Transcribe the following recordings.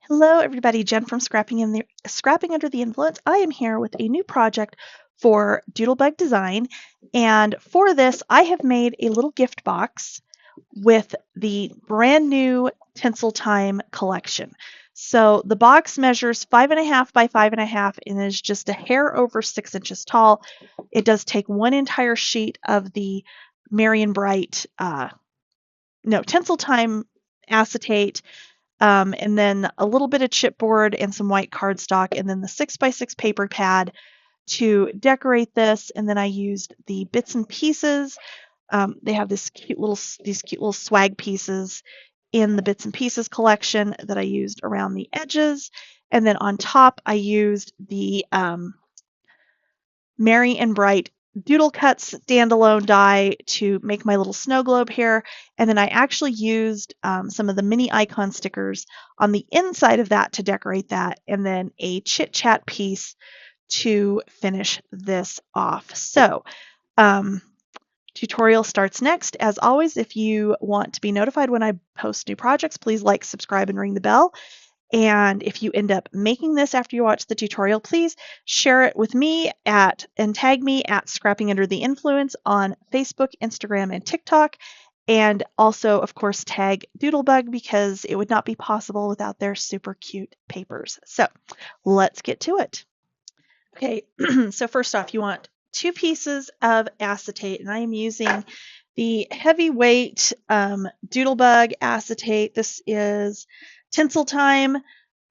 Hello, everybody. Jen from Scrapping Under the Influence. I am here with a new project for Doodlebug Design, and for this, I have made a little gift box with the brand new Tinsel Time collection. So the box measures 5.5 by 5.5 and is just a hair over 6 inches tall. It does take one entire sheet of the Merry and Bright, Tinsel Time acetate, and then a little bit of chipboard and some white cardstock, and then the 6x6 paper pad to decorate this. And then I used the bits and pieces. They have these cute little swag pieces in the bits and pieces collection that I used around the edges. And then on top, I used the Merry and Bright Doodlecuts standalone die to make my little snow globe here. And then I actually used some of the mini icon stickers on the inside of that to decorate that, and then a chit chat piece to finish this off. So tutorial starts next. As always, if you want to be notified when I post new projects, please like, subscribe, and ring the bell. And if you end up making this after you watch the tutorial, please share it with me and tag me at Scrapping Under the Influence on Facebook, Instagram, and TikTok. And also, of course, tag Doodlebug because it would not be possible without their super cute papers. So let's get to it. Okay, so first off, you want 2 pieces of acetate, and I am using the heavyweight Doodlebug acetate. This is Tinsel Time,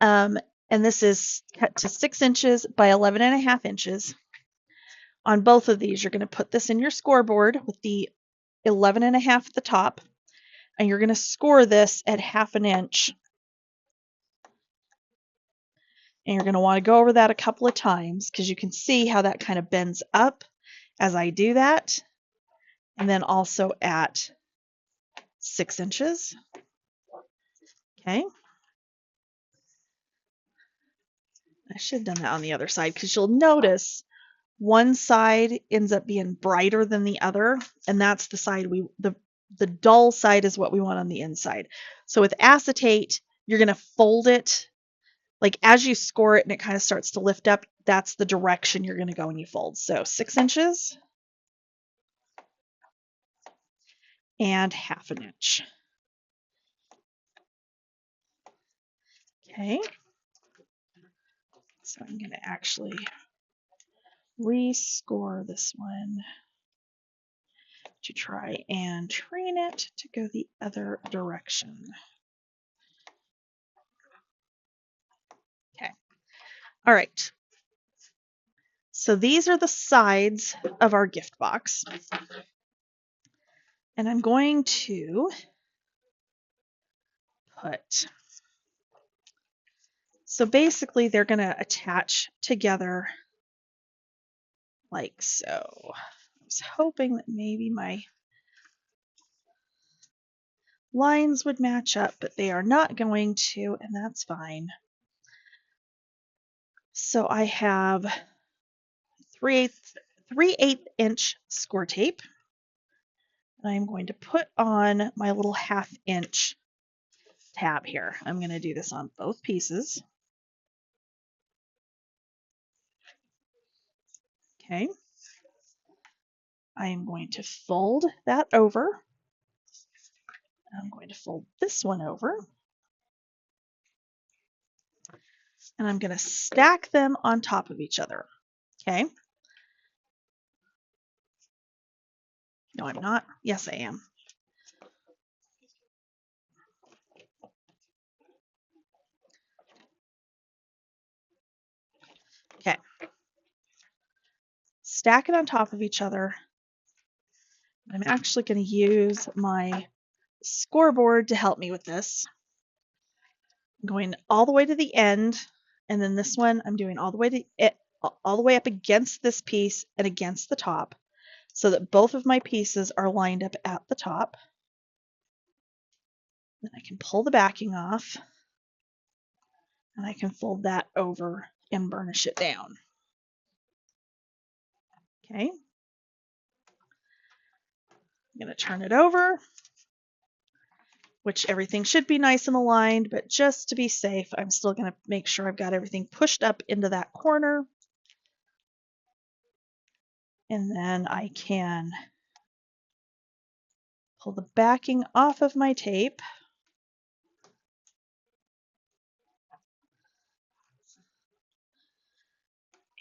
and this is cut to 6 inches by 11.5 inches. On both of these, you're going to put this in your scoreboard with the 11.5 at the top, and you're going to score this at 1/2 inch. And you're going to want to go over that a couple of times because you can see how that kind of bends up as I do that. And then also at 6 inches. Okay. I should have done that on the other side because you'll notice one side ends up being brighter than the other, and that's the side the dull side is what we want on the inside. So with acetate, you're going to fold it like as you score it and it kind of starts to lift up, that's the direction you're going to go when you fold. So 6 inches and 1/2 inch. Okay. So I'm going to actually rescore this one to try and train it to go the other direction. Okay. All right. So these are the sides of our gift box. And I'm going to put, so basically they're going to attach together like so. I was hoping that maybe my lines would match up, but they are not going to, and that's fine. So I have 3/8 inch score tape. And I'm going to put on my little 1/2 inch tab here. I'm going to do this on both pieces. Okay. I am going to fold that over. I'm going to fold this one over. And I'm going to stack them on top of each other. Okay. No, I'm not. Yes, I am. Okay. Stack it on top of each other. I'm actually going to use my scoreboard to help me with this. I'm going all the way to the end, and then this one I'm doing all the way up against this piece and against the top, so that both of my pieces are lined up at the top. Then I can pull the backing off, and I can fold that over and burnish it down. Okay. I'm going to turn it over. which everything should be nice and aligned, but just to be safe, I'm still going to make sure I've got everything pushed up into that corner. And then I can pull the backing off of my tape.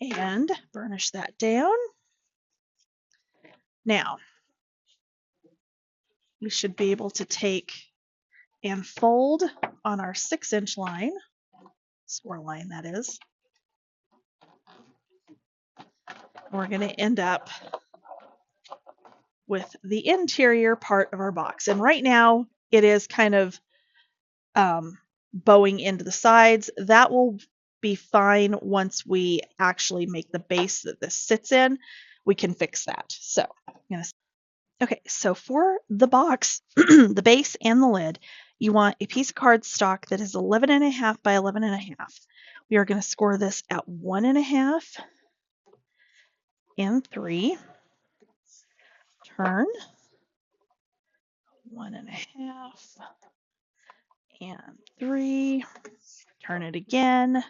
And burnish that down. Now, we should be able to take and fold on our 6-inch line, score line that is. We're going to end up with the interior part of our box. And right now it is kind of bowing into the sides. That will be fine once we actually make the base that this sits in. We can fix that. So I'm going to okay, so for the box, the base and the lid, you want a piece of cardstock that is 11.5 by 11.5. We are going to score this at 1.5 and 3. Turn 1.5 and 3. Turn it again.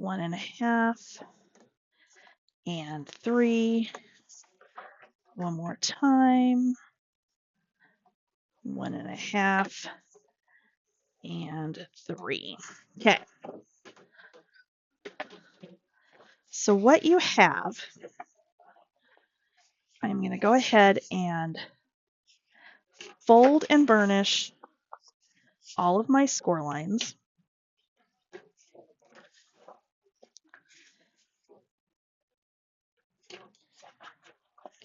1.5 and 3. One more time. 1.5 and 3. Okay. So what you have, I'm going to go ahead and fold and burnish all of my score lines.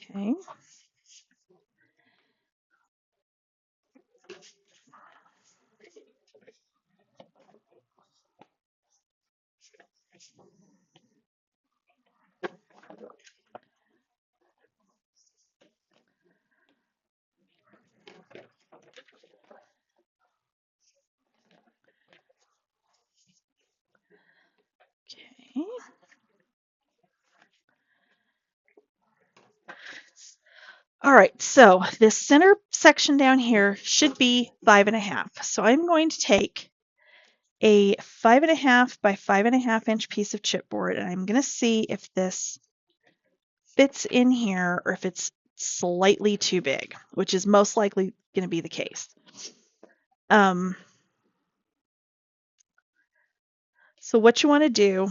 Okay. Okay. All right, so this center section down here should be 5.5. So I'm going to take a 5.5 by 5.5 inch piece of chipboard, and I'm going to see if this fits in here or if it's slightly too big, which is most likely going to be the case. So what you want to do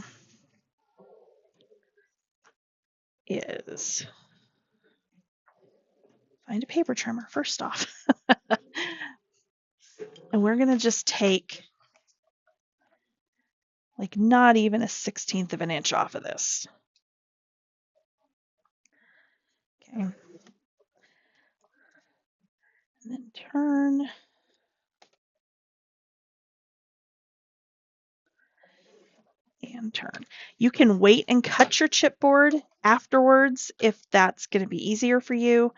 is find a paper trimmer first off. And we're going to just take like not even a 1/16 of an inch off of this. Okay. And then turn. And turn. You can wait and cut your chipboard afterwards if that's going to be easier for you.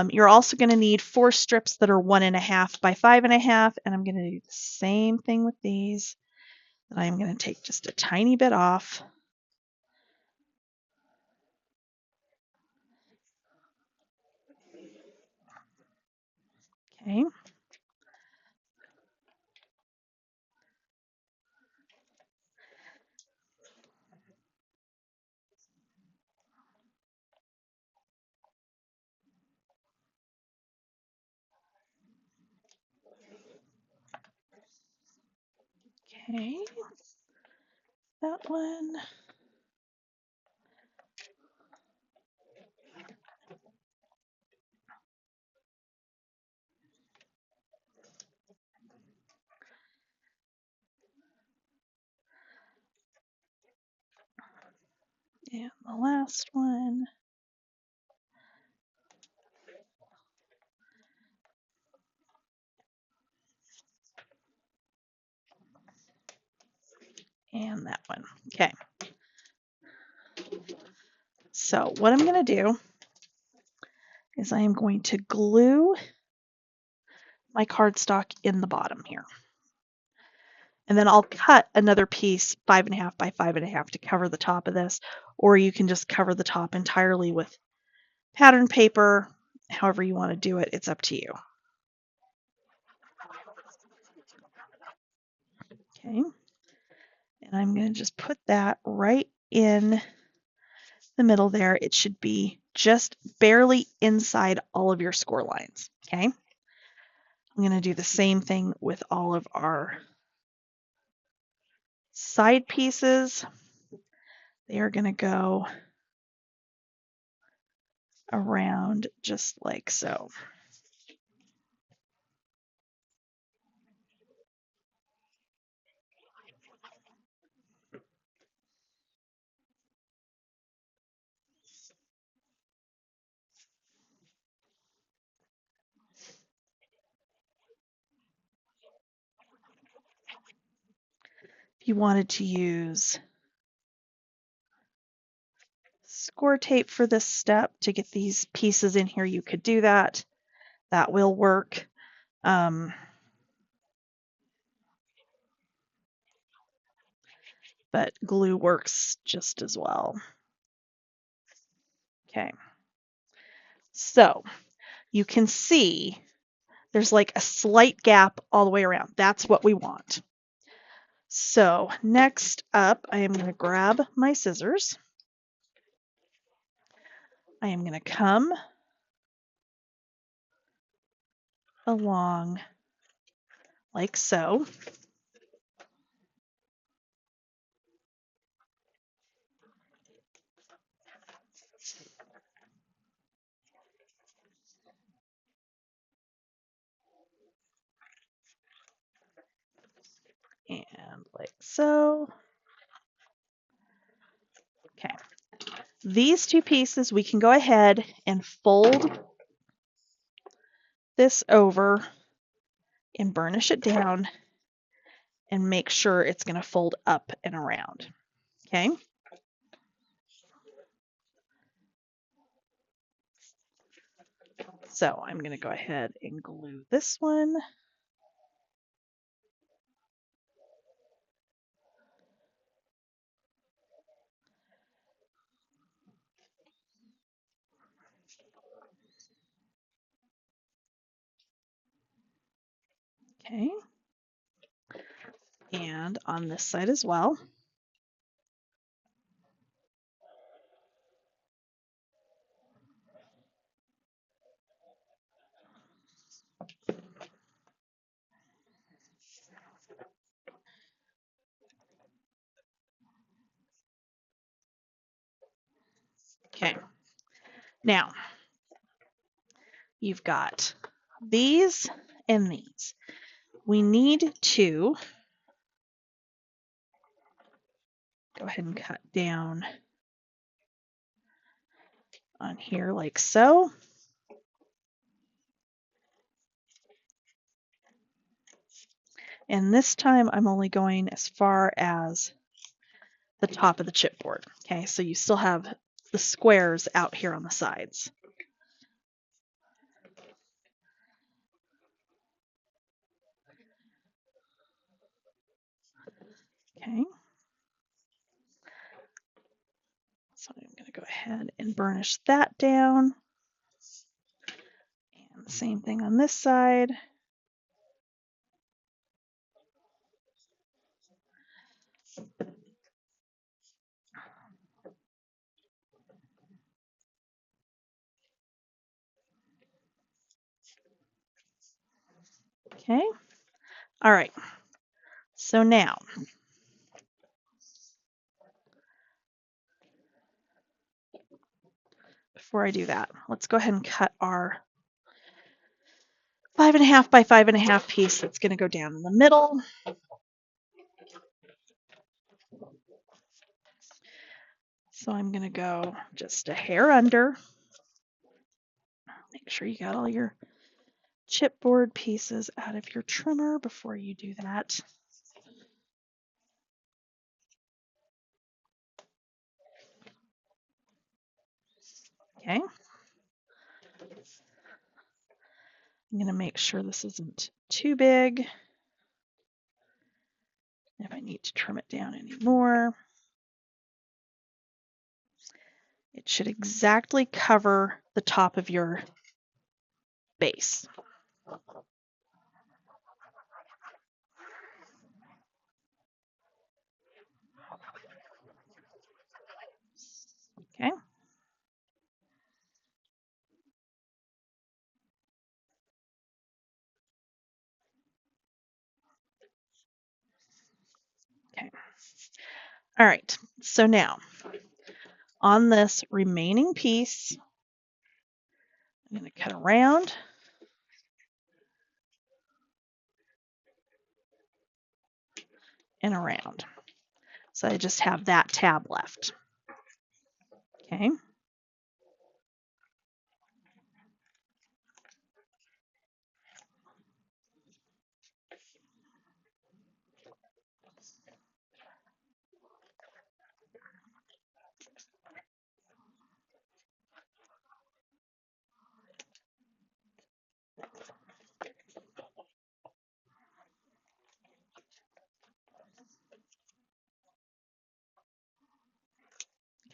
You're also going to need 4 strips that are 1.5 by 5.5, and I'm going to do the same thing with these. And I'm going to take just a tiny bit off. Okay. Okay. That one. And the last one. And that one. Okay. So what I'm going to do is I am going to glue my cardstock in the bottom here. And then I'll cut another piece 5.5 by 5.5 to cover the top of this, or you can just cover the top entirely with pattern paper. However you want to do it, it's up to you. Okay. And I'm going to just put that right in the middle there. It should be just barely inside all of your score lines. Okay. I'm going to do the same thing with all of our side pieces. They are going to go around just like so. If you wanted to use score tape for this step to get these pieces in here, you could do that. That will work. But glue works just as well. Okay. So you can see there's like a slight gap all the way around. That's what we want. So next up, I am going to grab my scissors. I am going to come along like so. And like so. Okay. These two pieces, we can go ahead and fold this over and burnish it down and make sure it's going to fold up and around. Okay. So I'm going to go ahead and glue this one. Okay. And on this side as well. Okay. Now, you've got these and these. We need to go ahead and cut down on here like so. And this time I'm only going as far as the top of the chipboard. Okay, so you still have the squares out here on the sides. Okay. So I'm going to go ahead and burnish that down. And same thing on this side. Okay. All right. So now, before I do that, let's go ahead and cut our 5.5 by 5.5 piece that's going to go down in the middle. So I'm going to go just a hair under. Make sure you got all your chipboard pieces out of your trimmer before you do that. Okay. I'm going to make sure this isn't too big. If I need to trim it down any more, it should exactly cover the top of your base. All right, so now on this remaining piece, I'm going to cut around. And around. So I just have that tab left. Okay.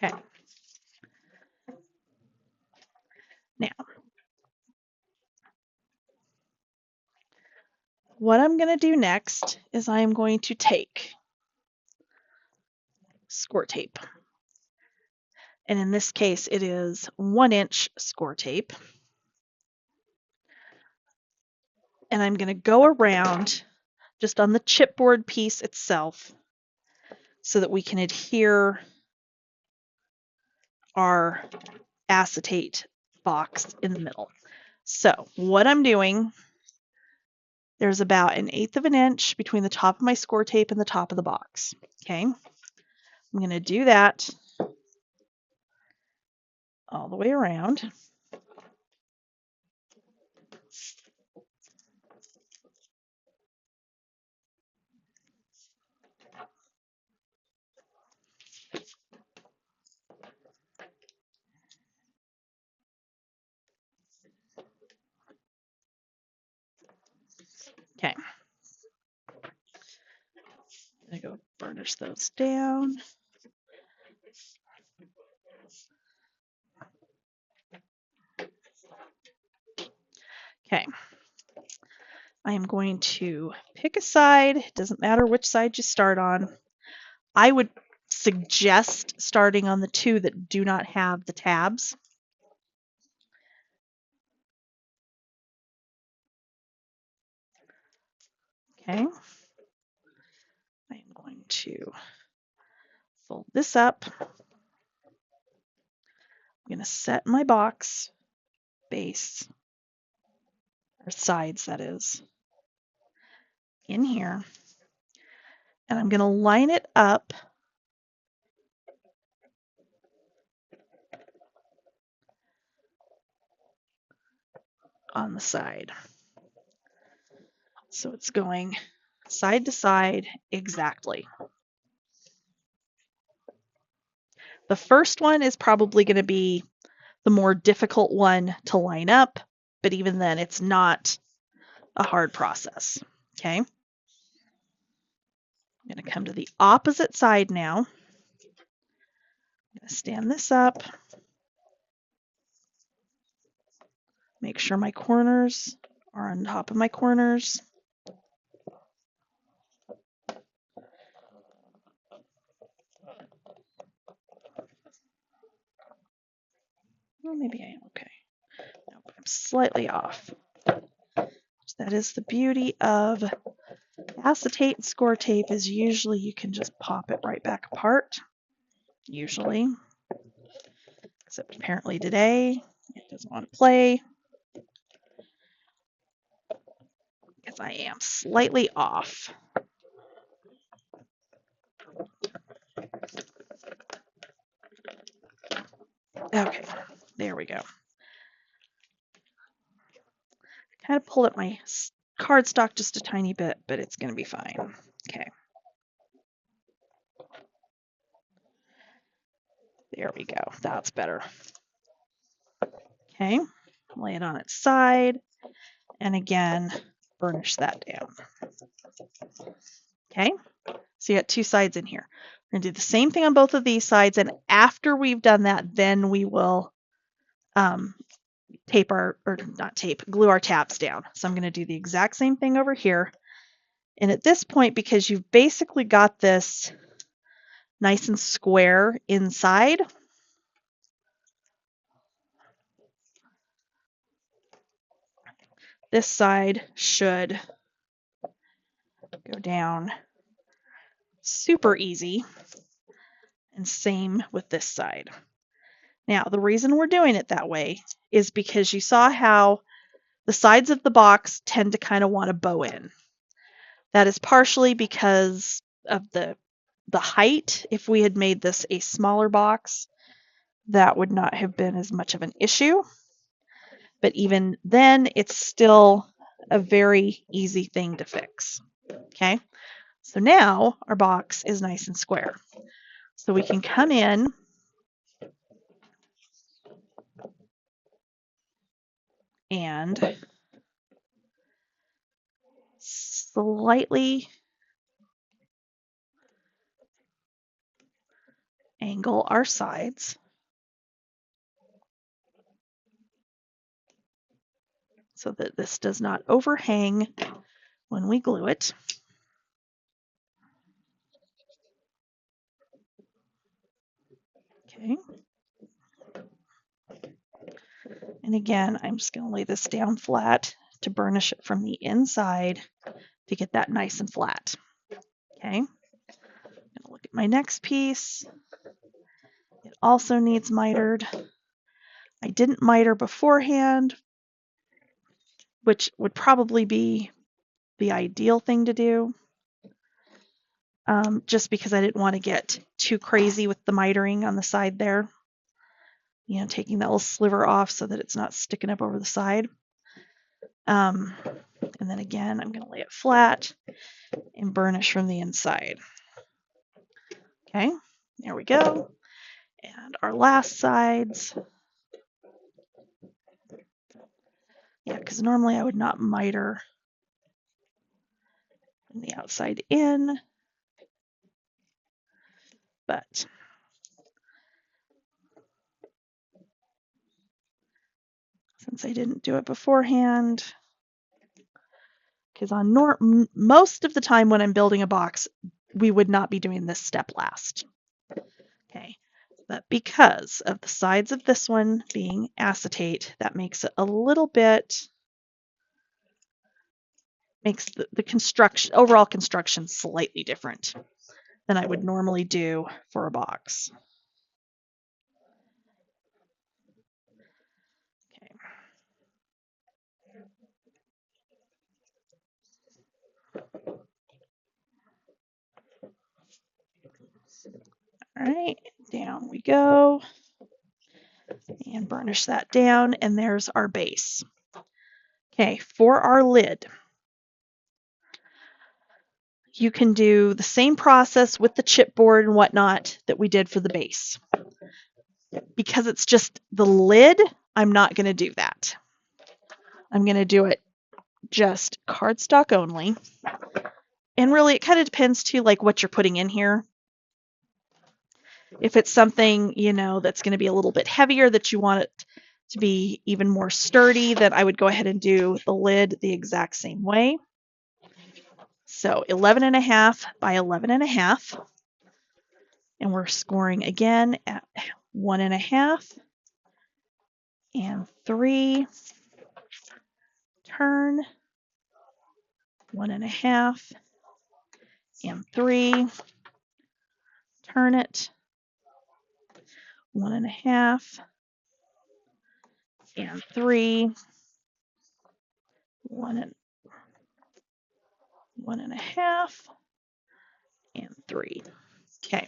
Okay. Now, what I'm going to do next is I am going to take score tape. And in this case, it is 1-inch score tape. And I'm going to go around just on the chipboard piece itself so that we can adhere our acetate box in the middle. So what I'm doing, there's about 1/8 of an inch between the top of my score tape and the top of the box. Okay, I'm going to do that all the way around. Okay, I'm going to go burnish those down. Okay, I am going to pick a side. It doesn't matter which side you start on. I would suggest starting on the two that do not have the tabs. Okay, I am going to fold this up. I'm going to set my box base, or sides that is, in here. And I'm going to line it up on the side. So it's going side to side exactly. The first one is probably going to be the more difficult one to line up, but even then it's not a hard process. Okay. I'm going to come to the opposite side now. I'm going to stand this up. Make sure my corners are on top of my corners. Well, maybe I am okay. Nope, I'm slightly off. That is the beauty of acetate and score tape, is usually you can just pop it right back apart. Usually. Except apparently today it doesn't want to play because I am slightly off. Okay, there we go. Kind of pulled up my cardstock just a tiny bit, but it's going to be fine. Okay. There we go. That's better. Okay. Lay it on its side. And again, burnish that down. Okay. So you got two sides in here. We're going to do the same thing on both of these sides. And after we've done that, then we will tape our, or not tape, glue our tabs down. So I'm going to do the exact same thing over here. And at this point, because you've basically got this nice and square inside, this side should go down Super easy. And same with this side. Now, the reason we're doing it that way is because you saw how the sides of the box tend to kind of want to bow in. That is partially because of the height. If we had made this a smaller box, that would not have been as much of an issue. But even then, it's still a very easy thing to fix. Okay, so now our box is nice and square. So we can come in and slightly angle our sides so that this does not overhang when we glue it. Okay. And again, I'm just going to lay this down flat to burnish it from the inside to get that nice and flat. Okay. I'm going to look at my next piece. It also needs mitered. I didn't miter beforehand, which would probably be the ideal thing to do, just because I didn't want to get too crazy with the mitering on the side there. You know, taking that little sliver off so that it's not sticking up over the side. And then again, I'm going to lay it flat and burnish from the inside. Okay, there we go. And our last sides. Yeah, because normally I would not miter from the outside in, but since I didn't do it beforehand, because on most of the time when I'm building a box, we would not be doing this step last. Okay, but because of the sides of this one being acetate, that makes it a little bit, makes the construction, overall construction slightly different than I would normally do for a box. Okay. All right, down we go. And burnish that down, and there's our base. Okay, for our lid, you can do the same process with the chipboard and whatnot that we did for the base. Because it's just the lid, I'm not going to do that. I'm going to do it just cardstock only. And really, it kind of depends too, like what you're putting in here. If it's something, you know, that's going to be a little bit heavier, that you want it to be even more sturdy, then I would go ahead and do the lid the exact same way. So 11.5 by 11.5. And we're scoring again at 1.5 and 3. Turn 1.5 and 3. Turn it 1.5 and 3. 1.5 and 3. Okay.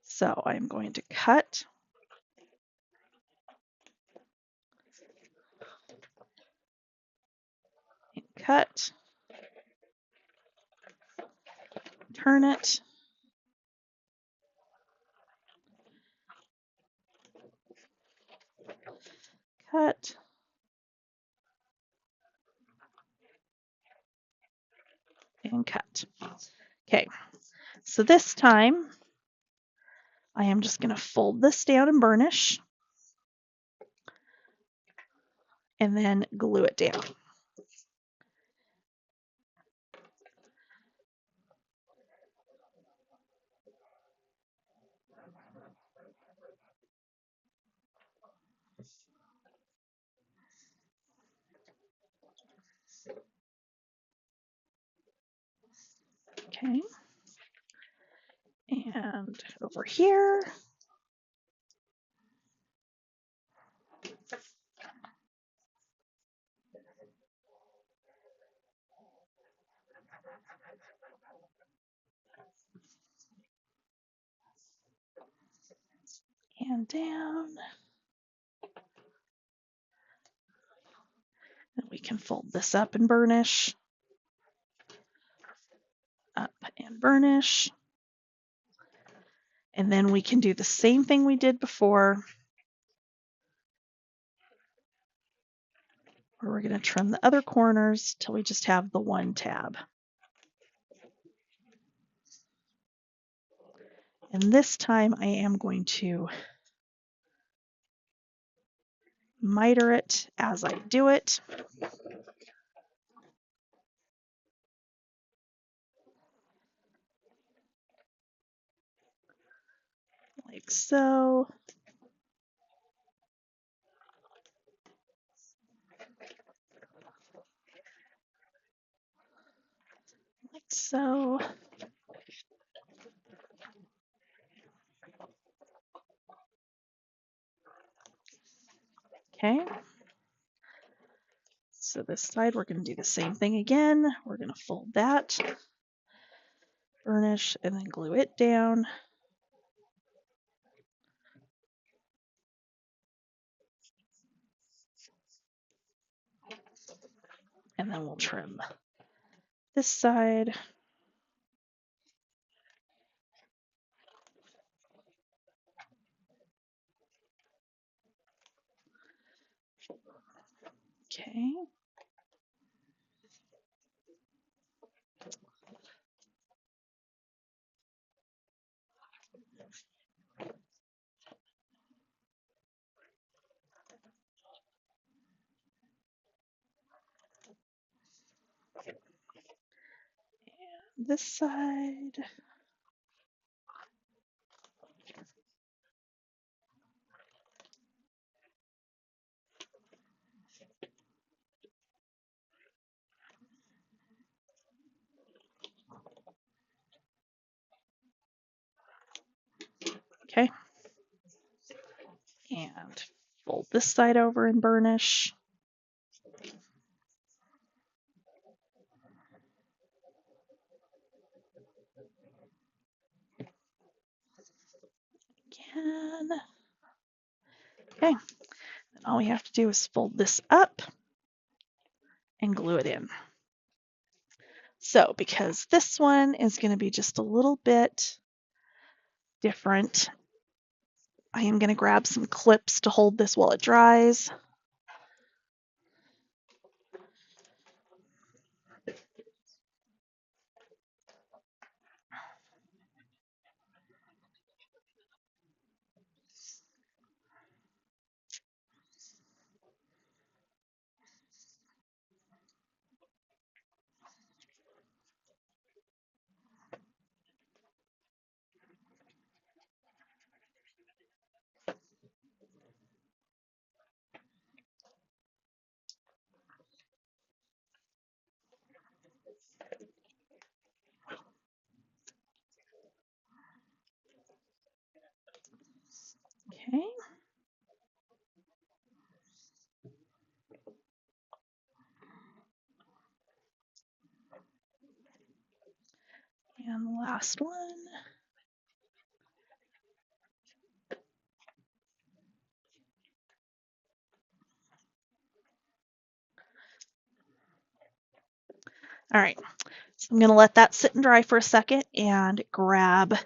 So I'm going to cut. And cut. Turn it. Cut. And cut. Okay. So this time, I am just going to fold this down and burnish, and then glue it down. Okay. And over here. And down. And we can fold this up and burnish. Up and burnish. And then we can do the same thing we did before, where we're going to trim the other corners till we just have the one tab. And this time I am going to miter it as I do it. Like so. Like so. Okay. So this side, we're going to do the same thing again. We're going to fold that, burnish, and then glue it down. And then we'll trim this side. Okay. This side. Okay. And fold this side over and burnish. Again. Okay. And all we have to do is fold this up and glue it in. So because this one is going to be just a little bit different, I am going to grab some clips to hold this while it dries. Okay. And the last one. All right, so I'm going to let that sit and dry for a second and grab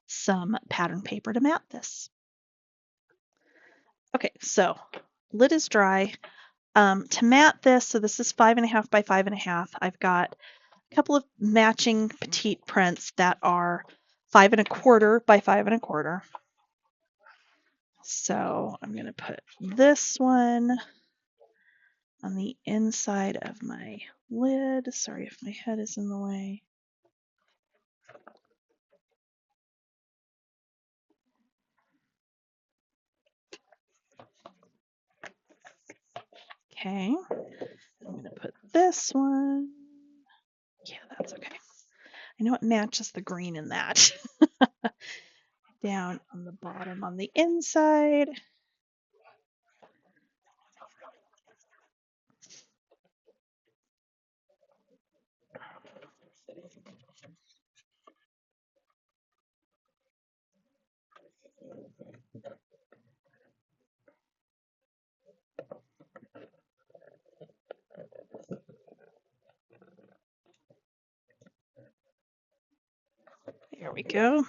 some pattern paper to mat this. Okay, so lid is dry. To mat this, so this is 5.5 by 5.5. I've got a couple of matching petite prints that are 5.25 by 5.25. So I'm going to put this one on the inside of my lid. Sorry if my head is in the way. Okay, I'm going to put this one. Yeah, that's okay. I know it matches the green in that. Down on the bottom on the inside. There we go.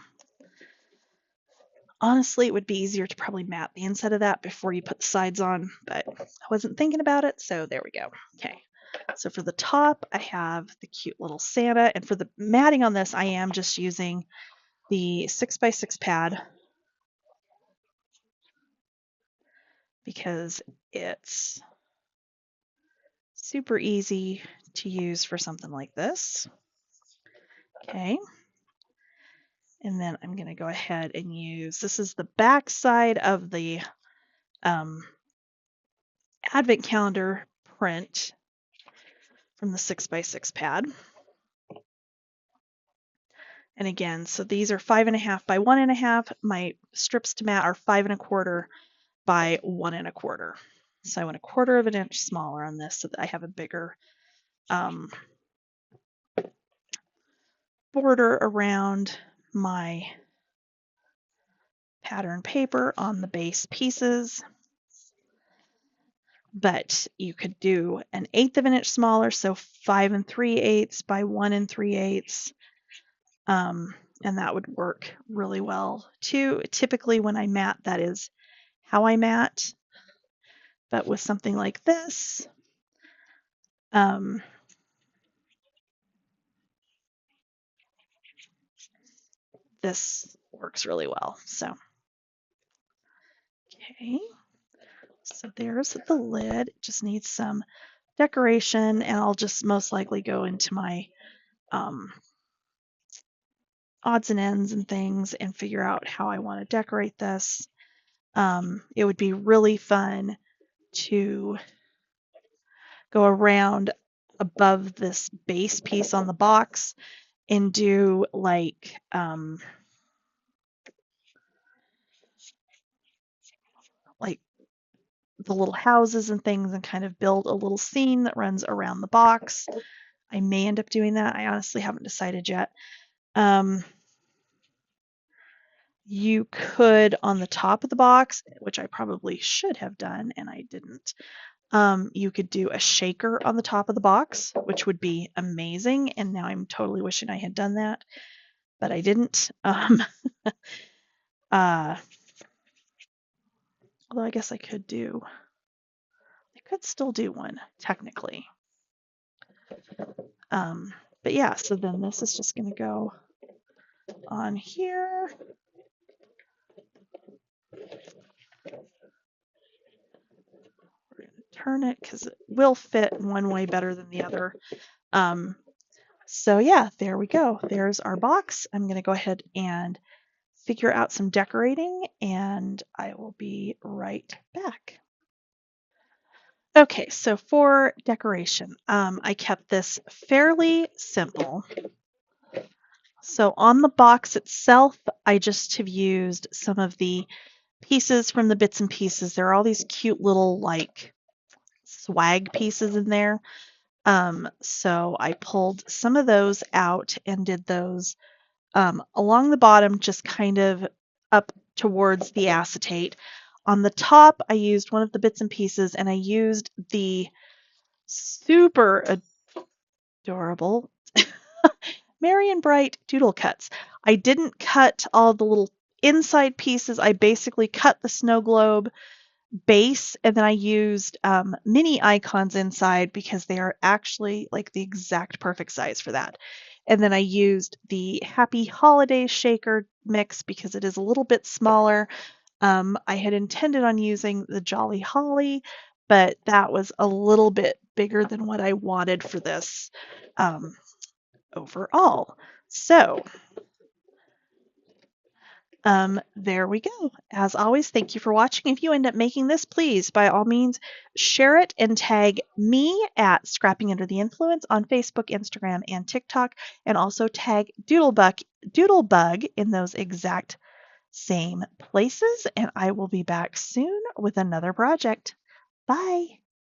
Honestly, it would be easier to probably mat the inside of that before you put the sides on, but I wasn't thinking about it, so there we go. Okay, so for the top, I have the cute little Santa, and for the matting on this, I am just using the 6x6 pad because it's super easy to use for something like this. Okay, and then I'm going to go ahead and use, this is the back side of the advent calendar print from the 6x6 pad. And again, so these are 5.5 by 1.5. My strips to mat are 5.25 by 1.25. So I went 1/4 of an inch smaller on this so that I have a bigger border around my pattern paper on the base pieces. But you could do 1/8 of an inch smaller, so 5 3/8 by 1 3/8. And that would work really well too. Typically when I mat, that is how I mat. But with something like this, this works really well. So, okay, so there's the lid. It just needs some decoration, and I'll just most likely go into my odds and ends and things and figure out how I want to decorate this. It would be really fun to go around above this base piece on the box and do like the little houses and things and kind of build a little scene that runs around the box. I may end up doing that. I honestly haven't decided yet. You could, on the top of the box, which I probably should have done and I didn't, you could do a shaker on the top of the box, which would be amazing. And now I'm totally wishing I had done that, but I didn't. Although I guess I could still do one technically. But yeah, so then this is just going to go on here. We're going to turn it because it will fit one way better than the other. So yeah, there we go. There's our box. I'm going to go ahead and figure out some decorating, and I will be right back. Okay, so for decoration, I kept this fairly simple. So on the box itself, I just have used some of the pieces from the bits and pieces. There are all these cute little like swag pieces in there. So I pulled some of those out and did those along the bottom, just kind of up towards the acetate. On the top, I used one of the bits and pieces, and I used the super adorable Merry and Bright Doodlecuts. I didn't cut all the little inside pieces. I basically cut the snow globe base, and then I used mini icons inside because they are actually like the exact perfect size for that. And then I used the Happy Holidays shaker mix because it is a little bit smaller. I had intended on using the Jolly Holly, but that was a little bit bigger than what I wanted for this overall. So There we go. As always, thank you for watching. If you end up making this, please, by all means, share it and tag me at Scrapping Under the Influence on Facebook, Instagram, and TikTok, and also tag Doodlebug in those exact same places. And I will be back soon with another project. Bye.